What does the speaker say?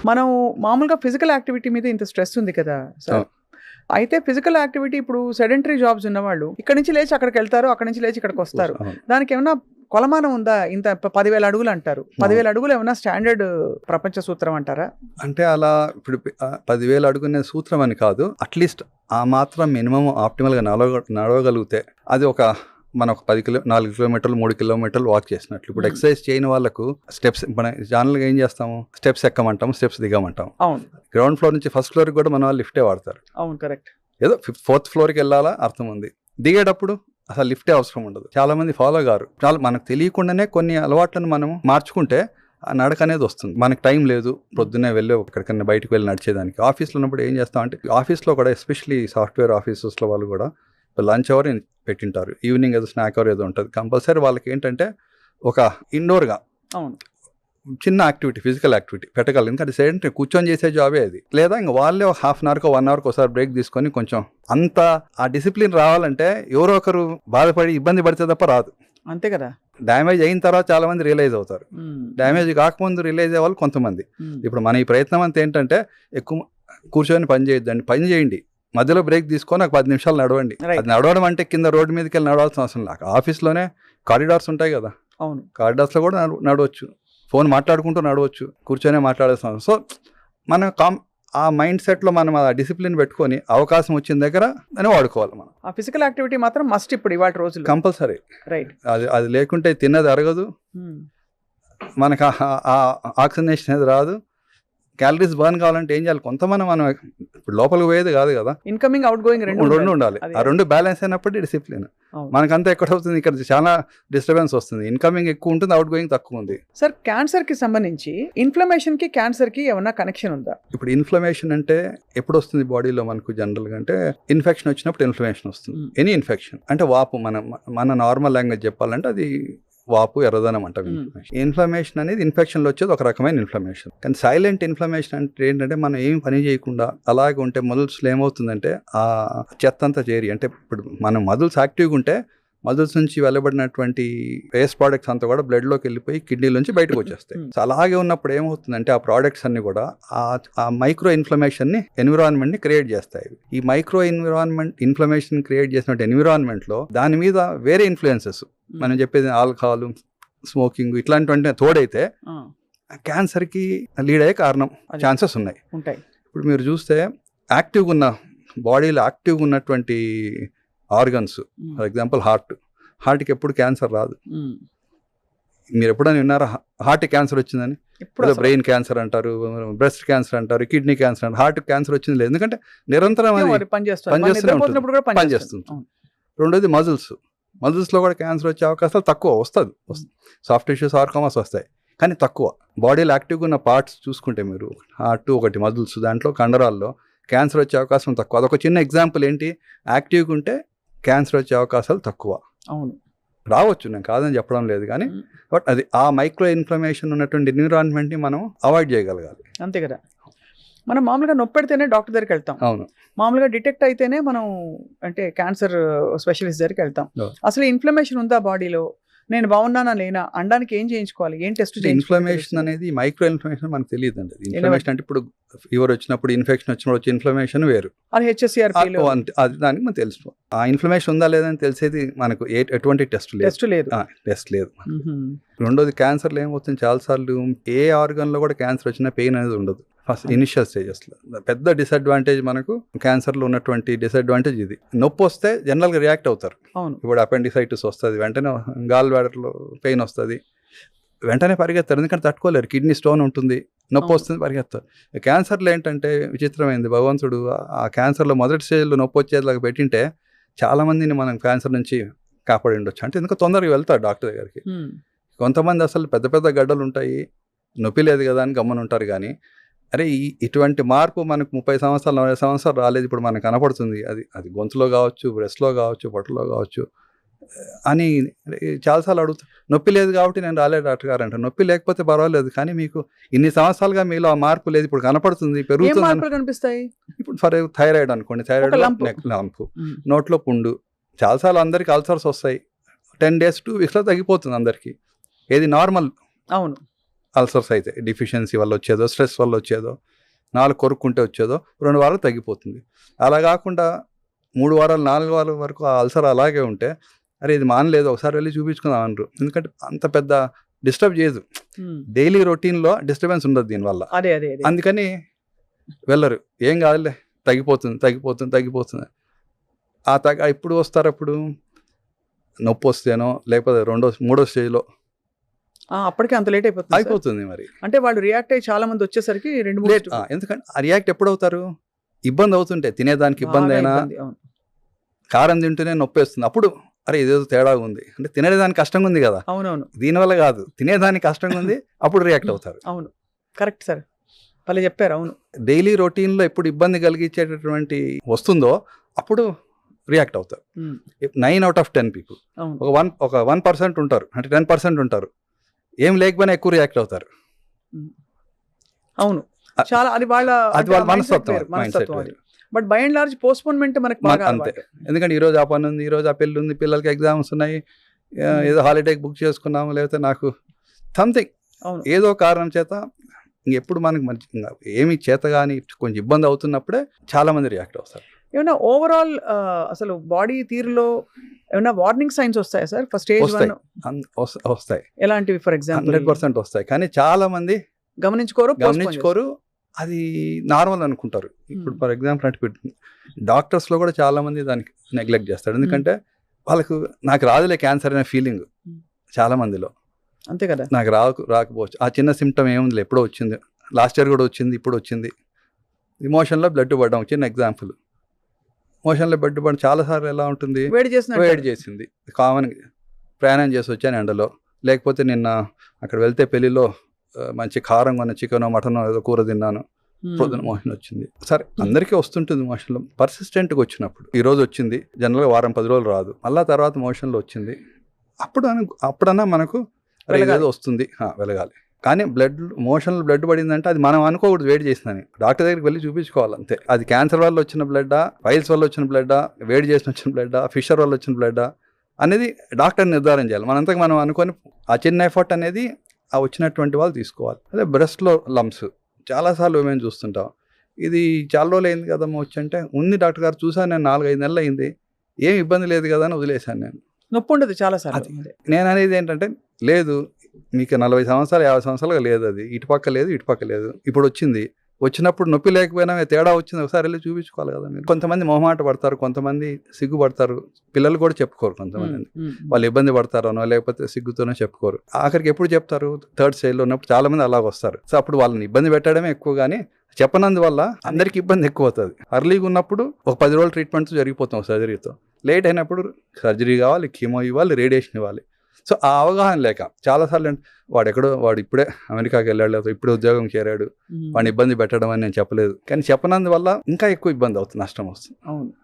మనం మామూలుగా physical activity మీద ఇంత స్ట్రెస్ ఉంది కదా సార్. అయితే ఫిజికల్ యాక్టివిటీ ఇప్పుడు సెడెంటరీ జాబ్స్ ఉన్నవాళ్ళు ఇక్కడ నుంచి లేచి అక్కడికి వెళ్తారు, అక్కడ నుంచి లేచి ఇక్కడికి వస్తారు. దానికి ఏమన్నా కొలమానం ఉందా? ఇంత 10,000 అడుగులు అంటారు. 10,000 అడుగులు ఏమన్నా స్టాండర్డ్ ప్రపంచ సూత్రం అంటారా? అంటే అలా ఇప్పుడు 10,000 అడుగునే సూత్రం అని కాదు, అట్లీస్ట్ ఆ మాత్రం మినిమం ఆప్టిమల్గా నడవగలిగితే అది ఒక మనం ఒక 4 కిలోమీటర్లు 3 కిలోమీటర్లు వాక్ చేసినట్లు. ఇప్పుడు ఎక్సర్సైజ్ చేయని వాళ్ళకు స్టెప్స్ మన జనరల్గా ఏం చేస్తాము, స్టెప్స్ ఎక్కమంటాము, స్టెప్స్ దిగమంటాం. అవును, గ్రౌండ్ ఫ్లోర్ నుంచి ఫస్ట్ ఫ్లోర్కి కూడా మన వాళ్ళు లిఫ్టే వాడతారు. అవును, కరెక్ట్. ఏదో 4th ఫ్లోర్కి వెళ్ళాలా అర్థం ఉంది, దిగేటప్పుడు అసలు లిఫ్టే అవసరం ఉండదు. చాలా మంది ఫాలో గారు. చాలా మనకు తెలియకుండానే కొన్ని అలవాట్లను మనం మార్చుకుంటే ఆ నడక అనేది వస్తుంది. మనకు టైం లేదు పొద్దున్నే వెళ్ళి ఎక్కడికన్నా బయటకు వెళ్ళి నడిచేదానికి. ఆఫీస్లో ఉన్నప్పుడు ఏం చేస్తాం అంటే, ఆఫీస్లో కూడా ఎస్పెషలీ సాఫ్ట్వేర్ ఆఫీసెస్లో వాళ్ళు కూడా లంచ్ అవర్ పెట్టింటారు, ఈవినింగ్ ఏదో స్నాక్ అవర్ ఏదో ఉంటుంది. కంపల్సరీ వాళ్ళకి ఏంటంటే ఒక ఇండోర్గా చిన్న యాక్టివిటీ, ఫిజికల్ యాక్టివిటీ పెట్టగలరు. ఎందుకంటే సెడెంటరీ కూర్చొని చేసే జాబే అది. లేదా ఇంకా వాళ్ళే ఒక హాఫ్ అన్ అవర్కో 1 అవర్కి ఒకసారి బ్రేక్ తీసుకొని కొంచెం అంత ఆ డిసిప్లిన్ రావాలంటే ఎవరో ఒకరు బాధపడి ఇబ్బంది పడితే తప్ప రాదు. అంతే కదా. డ్యామేజ్ అయిన తర్వాత చాలా మంది రియలైజ్ అవుతారు. డ్యామేజ్ కాకముందు రియలైజ్ అయ్యే వాళ్ళు కొంతమంది. ఇప్పుడు మన ఈ ప్రయత్నం అంతా ఏంటంటే ఎక్కువ కూర్చొని పని చేయొద్దండి, పని చేయండి, మధ్యలో బ్రేక్ తీసుకొని ఒక 10 నిమిషాలు నడవండి. అది నడవడం అంటే కింద రోడ్డు మీదకి వెళ్ళి నడవాల్సిన అవసరం లేదు. ఆఫీస్లోనే కారిడార్స్ ఉంటాయి కదా, అవును, కారిడార్స్లో కూడా నడవచ్చు, ఫోన్ మాట్లాడుకుంటూ నడవచ్చు, కూర్చొనే మాట్లాడాల్సిన అవసరం. సో మనం ఆ మైండ్ సెట్లో మనం ఆ డిసిప్లిన్ పెట్టుకొని అవకాశం వచ్చిన దగ్గర అని వాడుకోవాలి. మనం ఆ ఫిజికల్ యాక్టివిటీ మాత్రం మస్ట్ ఇప్పుడు ఇవాళ రోజులు కంపల్సరీ. రైట్. అది లేకుంటే తిన్నది అరగదు, మనకు ఆక్సిజనేషన్ అనేది రాదు. క్యాలరీస్ బర్న్ కావాలంటే ఏం చేయాలి? కొంతమంది మనం ఇప్పుడు లోపలికి పోయేది కాదు కదా, ఇన్కమింగ్ అవుట్ గోయింగ్ రెండు ఉండాలి. ఆ రెండు బ్యాలెన్స్ అయినప్పుడు డిసిప్లిన్. మనకంతా ఎక్కడ అవుతుంది, ఇక్కడ చాలా డిస్టర్బెన్స్ వస్తుంది. ఇన్కమింగ్ ఎక్కువ ఉంటుంది, అవుట్ గోయింగ్ తక్కువ ఉంది. సార్, క్యాన్సర్ కి సంబంధించి ఇన్ఫ్లమేషన్ కి క్యాన్సర్ కి ఏమన్నా కనెక్షన్ ఉందా? ఇప్పుడు ఇన్ఫ్లమేషన్ అంటే ఎప్పుడు వస్తుంది బాడీలో మనకు? జనరల్ గా అంటే ఇన్ఫెక్షన్ వచ్చినప్పుడు ఇన్ఫ్లమేషన్ వస్తుంది. ఎనీ ఇన్ఫెక్షన్ అంటే వాపు, మన నార్మల్ లాంగ్వేజ్ చెప్పాలంటే అది వాపు, ఎర్రదనం అంటాం. ఇన్ఫ్లమేషన్ అనేది ఇన్ఫెక్షన్లో వచ్చేది ఒక రకమైన ఇన్ఫ్లమేషన్. కానీ సైలెంట్ ఇన్ఫ్లమేషన్ అంటే ఏంటంటే మనం ఏం పని చేయకుండా అలాగే ఉంటే మజిల్స్లో ఏమవుతుందంటే ఆ చెత్త అంతా చేరి, అంటే ఇప్పుడు మనం మజిల్స్ యాక్టివ్గా ఉంటే మజిల్స్ నుంచి వెళ్ళబడినటువంటి వేస్ట్ ప్రోడక్ట్స్ అంతా కూడా బ్లడ్లోకి వెళ్ళిపోయి కిడ్నీల నుంచి బయటకు వచ్చేస్తాయి. సో అలాగే ఉన్నప్పుడు ఏమవుతుందంటే ఆ ప్రోడక్ట్స్ అన్ని కూడా ఆ మైక్రో ఇన్ఫ్లమేషన్ని ఎన్విరాన్మెంట్ని క్రియేట్ చేస్తాయి. ఈ మైక్రో ఇన్ఫ్లమేషన్ క్రియేట్ చేసినట్టు ఎన్విరాన్మెంట్లో దాని మీద వేరే ఇన్ఫ్లుయెన్సెస్, మనం చెప్పేది ఆల్కహాల్, స్మోకింగ్ ఇట్లాంటివంటే తోడైతే క్యాన్సర్కి లీడ్ అయ్యే కారణం ఛాన్సెస్ ఉన్నాయి. ఇప్పుడు మీరు చూస్తే యాక్టివ్గా ఉన్న బాడీలో యాక్టివ్గా ఉన్నటువంటి ఆర్గన్స్, ఫర్ ఎగ్జాంపుల్ హార్ట్కి ఎప్పుడు క్యాన్సర్ రాదు. మీరు ఎప్పుడైనా విన్నారా హార్ట్ క్యాన్సర్ వచ్చిందని? బ్రెయిన్ క్యాన్సర్ అంటారు, బ్రెస్ట్ క్యాన్సర్ అంటారు, కిడ్నీ క్యాన్సర్ అంటారు. హార్ట్ క్యాన్సర్ వచ్చింది లేదు, ఎందుకంటే నిరంతరం అది పనిచేస్తుంది. రెండోది మజిల్స్లో కూడా క్యాన్సర్ వచ్చే అవకాశాలు తక్కువ. వస్తుంది, సాఫ్ట్ టిష్యూ సార్కోమాస్ వస్తాయి, కానీ తక్కువ. బాడీలో యాక్టివ్గా ఉన్న పార్ట్స్ చూసుకుంటే మీరు హార్ట్, ఒకటి మజిల్స్, దాంట్లో కండరాల్లో క్యాన్సర్ వచ్చే అవకాశం తక్కువ. అదొక చిన్న ఎగ్జాంపుల్. ఏంటి? యాక్టివ్గా ఉంటే క్యాన్సర్ వచ్చే అవకాశాలు తక్కువ. అవును, రావచ్చు, నేను కాదని చెప్పడం లేదు, కానీ బట్ అది ఆ మైక్రో ఇన్ఫ్లమేషన్ ఉన్నటువంటి ఎన్విరాన్మెంట్ని మనం అవాయిడ్ చేయగలగాలి. అంతే కదా. మనం మామూలుగా నొప్పి పెడితేనే డాక్టర్ దగ్గరికి వెళ్తాం. అవును, మామూలుగా డిటెక్ట్ అయితేనే మనం అంటే క్యాన్సర్ స్పెషలిస్ట్ దగ్గరికి వెళ్తాం. అసలు ఇన్ఫ్లమేషన్ ఉందా బాడీలో, నేను బాగున్నానా లేనా అనడానికి ఏం చేయించుకోవాలి, ఏం టెస్ట్? ఇన్ఫ్లమేషన్ అనేది మైక్రో ఇన్ఫ్లమేషన్ మనకు తెలియదు అండి. ఇన్ఫ్లమేషన్ అంటే ఇప్పుడు ఫీవర్ వచ్చినప్పుడు, ఇన్ఫెక్షన్ వచ్చినప్పుడు వచ్చే ఇన్ఫ్లమేషన్ వేరు, అది HSCRP అది దానికి మనం తెలుసు. ఆ ఇన్ఫ్లమేషన్ ఉందా లేదని తెలిసేది మనకు ఎటువంటి టెస్ట్ లేదు. రెండోది క్యాన్సర్లో ఏమవుతుంది, చాలాసార్లు ఏ ఆర్గన్లో కూడా క్యాన్సర్ వచ్చినా పెయిన్ అనేది ఉండదు ఫస్ట్ ఇనిషియల్ స్టేజెస్లో. పెద్ద డిసడ్వాంటేజ్ మనకు క్యాన్సర్లో ఉన్నటువంటి డిసడ్వాంటేజ్ ఇది. నొప్పి వస్తే జనరల్గా రియాక్ట్ అవుతారు. ఇప్పుడు అపెండిసైటిస్ వస్తుంది, వెంటనే గాల్ బ్లాడర్లో పెయిన్ వస్తుంది, వెంటనే పరిగెత్తారు, ఎందుకంటే తట్టుకోలేరు. కిడ్నీ స్టోన్ ఉంటుంది, నొప్పి వస్తుంది, పరిగెత్తారు. క్యాన్సర్లో ఏంటంటే విచిత్రమైంది, భగవంతుడు ఆ క్యాన్సర్లో మొదటి స్టేజ్లో నొప్పి వచ్చేలాగా పెట్టింటే చాలామందిని మనం క్యాన్సర్ నుంచి కాపాడి ఉండొచ్చు. అంటే ఎందుకు తొందరగా వెళ్తారు డాక్టర్ దగ్గరికి. కొంతమంది అసలు పెద్ద పెద్ద గడ్డలు ఉంటాయి, నొప్పి లేదు కదా అని గమ్మని ఉంటారు. కానీ అరే ఇటువంటి మార్పు మనకు 30 సంవత్సరాలు 40 సంవత్సరాలు రాలేదు, ఇప్పుడు మనకు కనపడుతుంది. అది గొంతులో కావచ్చు, బ్రెస్ట్లో కావచ్చు, పొట్టలో కావచ్చు అని చాలాసార్లు అడుగుతారు. నొప్పి లేదు కాబట్టి నేను రాలేదు డాక్టర్ గారు అంటారు. నొప్పి లేకపోతే పర్వాలేదు, కానీ మీకు ఇన్ని సంవత్సరాలుగా మీలో ఆ మార్పు లేదు, ఇప్పుడు కనపడుతుంది, పెరుగుతుంది. కనిపిస్తాయి. ఇప్పుడు ఫర్ థైరాయిడ్ అనుకోండి, థైరాయిడ్ లంపు, నోట్లో పుండు. చాలాసార్లు అందరికి అల్సర్స్ వస్తాయి, 10 days 2 weeks తగ్గిపోతుంది అందరికీ. ఏది నార్మల్. అవును, అల్సర్స్ అయితే డిఫిషియన్సీ వల్ల వచ్చేదో, స్ట్రెస్ వల్ల వచ్చేదో, 4 కొరుక్కుంటే వచ్చేదో 2 వారాలు తగ్గిపోతుంది. అలా కాకుండా 3 వారాలు 4 వారాల వరకు ఆ అల్సర్ అలాగే ఉంటే అరే ఇది మానలేదు ఒకసారి వెళ్ళి చూపించుకుందాం అనరు. ఎందుకంటే అంత పెద్ద డిస్టర్బ్ చేయదు, డైలీ రొటీన్లో డిస్టర్బెన్స్ ఉండదు దీనివల్ల. అదే అదే అందుకని వెళ్ళరు. ఏం కాదులే తగ్గిపోతుంది. ఎప్పుడు వస్తారు? అప్పుడు నొప్పి వస్తేనో లేకపోతే 3వ స్టేజ్లో అప్పటికే అంత లేట్ అయిపోతుంది. మరి అంటే వాళ్ళు రియాక్ట్ అయ్యి చాలా మంది వచ్చేసరికి 2-3 ఎందుకంటే ఆ రియాక్ట్ ఎప్పుడు అవుతారు? ఇబ్బంది అవుతుంటే, తినేదానికి ఇబ్బంది అయినా, కారం తింటూనే నొప్పి వేస్తుంది, అప్పుడు అరే ఇదేదో తేడా ఉంది అంటే తినేదానికి కష్టంగా ఉంది కదా. అవునవును, దీనివల్ల కాదు, తినేదానికి కష్టంగా ఉంది, అప్పుడు రియాక్ట్ అవుతారు. అవును, కరెక్ట్ సార్, వాళ్ళు చెప్పారు. అవును, డైలీ రొటీన్లో ఎప్పుడు ఇబ్బంది కలిగించేటటువంటి వస్తుందో అప్పుడు రియాక్ట్ అవుతారు. 9 out of 10 పీపుల్, ఒక 1% ఉంటారు, అంటే 10% ఉంటారు ఏం లేకపోయినా ఎక్కువ రియాక్ట్ అవుతారు. అవును, చాలా అది వాళ్ళ మనస్తత్వం. But by and large postponement మనకి బాగా అంతే. ఎందుకంటే ఈరోజు ఆ పని ఉంది, ఈరోజు ఆ పెళ్ళి ఉంది, పిల్లలకి ఎగ్జామ్స్ ఉన్నాయి, ఏదో హాలిడేకి బుక్ చేసుకున్నాము, లేకపోతే నాకు సంథింగ్ ఏదో కారణం చేత ఎప్పుడు మనకి మంచి ఏమి చేత కానీ కొంచెం ఇబ్బంది అవుతున్నప్పుడే చాలా మంది రియాక్ట్ అవుతారు. ఏమన్నా ఓవరాల్ అసలు బాడీ తీరులో ఏమన్నా వార్నింగ్ సైన్స్ వస్తాయా సార్? ఫస్ట్ స్టేజ్ 1 వస్తాయి. ఎలాంటివి? ఫర్ ఎగ్జాంపుల్ 100% వస్తాయి, కానీ చాలా మంది గమనించుకోరు, అది నార్మల్ అనుకుంటారు. ఇప్పుడు ఫర్ ఎగ్జాంపుల్ అంటే డాక్టర్స్లో కూడా చాలా మంది దానికి నెగ్లెక్ట్ చేస్తారు. ఎందుకంటే వాళ్ళకు నాకు రాదులే క్యాన్సర్ అనే ఫీలింగ్ చాలా మందిలో. అంతే కదా, నాకు రాకపోవచ్చు, ఆ చిన్న సిమ్టమ్ ఏముంది, ఎప్పుడో వచ్చింది, లాస్ట్ ఇయర్ కూడా వచ్చింది, ఇప్పుడు వచ్చింది. మోషన్లో బ్లడ్ పడడం చిన్న ఎగ్జాంపుల్. మోషన్లో బ్లడ్ పడడం చాలాసార్లు ఎలా ఉంటుంది, వేడి చేసింది, కామన్ ప్రయాణం చేసి వచ్చాను ఎండలో, లేకపోతే నిన్న అక్కడ వెళ్తే పెళ్లిలో మంచి కారం కొన్న చికెనో మటనో ఏదో కూర తిన్నాను, పొద్దున మోషన్ వచ్చింది. సరే అందరికీ వస్తుంటుంది మోషన్లో, పర్సిస్టెంట్గా వచ్చినప్పుడు ఈరోజు వచ్చింది, జనరల్గా వారం 10 రోజులు రాదు, మళ్ళా తర్వాత మోషన్లో వచ్చింది, అప్పుడన్నా మనకు ఏదో వస్తుంది, వెలగాలి. కానీ మోషన్లో బ్లడ్ పడిందంటే అది మనం అనుకోకూడదు వేడి చేసిందని, డాక్టర్ దగ్గరికి వెళ్ళి చూపించుకోవాలి అంతే. అది క్యాన్సర్ వల్ల వచ్చిన బ్లడ్డా, పైల్స్ వల్ల వచ్చిన బ్లడ్డా, వేడి చేసిన వచ్చిన బ్లడ్డా, ఫిషర్ వల్ల వచ్చిన బ్లడ్డా అనేది డాక్టర్ నిర్ధారణ చేయాలి. మనంతకు మనం అనుకొని ఆ చిన్న ఎఫర్ట్ అనేది ఆ వచ్చినటువంటి వాళ్ళు తీసుకోవాలి. అదే బ్రెస్ట్లో లంప్స్ చాలాసార్లు మేము చూస్తుంటాం, ఇది చాలా రోజులు అయింది కదమ్మా వచ్చి అంటే, ఉంది డాక్టర్ గారు చూసాను నేను 4-5 నెలలు అయింది, ఏం ఇబ్బంది లేదు కదా అని వదిలేశాను నేను. నొప్పి ఉండదు చాలాసార్లు. నేను అనేది ఏంటంటే లేదు, మీకు 40 సంవత్సరాలు 50 సంవత్సరాలుగా లేదు, అది ఇటుపక్క లేదు, ఇప్పుడు వచ్చినప్పుడు నొప్పి లేకపోయినా తేడా వచ్చింది, ఒకసారి వెళ్ళి చూపించుకోవాలి కదా మీరు. కొంతమంది మొహమాట పడతారు, కొంతమంది సిగ్గుపడతారు, పిల్లలు కూడా చెప్పుకోరు, కొంతమంది వాళ్ళు ఇబ్బంది పడతారనో లేకపోతే సిగ్గుతోనో చెప్పుకోరు. ఆఖరికి ఎప్పుడు చెప్తారు, 3rd స్టేజ్లో ఉన్నప్పుడు చాలా మంది అలాగ వస్తారు. సో అప్పుడు వాళ్ళని ఇబ్బంది పెట్టడమే ఎక్కువ, కానీ చెప్పనందువల్ల అందరికి ఇబ్బంది ఎక్కువ అవుతుంది. అర్లీగా ఉన్నప్పుడు ఒక 10 రోజులు ట్రీట్మెంట్తో జరిగిపోతాం సర్జరీతో, లేట్ అయినప్పుడు సర్జరీ కావాలి, కీమో ఇవ్వాలి, రేడియేషన్ ఇవ్వాలి. సో ఆ అవగాహన లేక చాలాసార్లు వాడు ఇప్పుడే అమెరికాకి వెళ్ళాడు, లేకపోతే ఇప్పుడే ఉద్యోగం చేరాడు, వాడిని ఇబ్బంది పెట్టడం అని నేను చెప్పలేదు, కానీ చెప్పనందువల్ల ఇంకా ఎక్కువ ఇబ్బంది అవుతుంది, నష్టం వస్తుంది. అవును.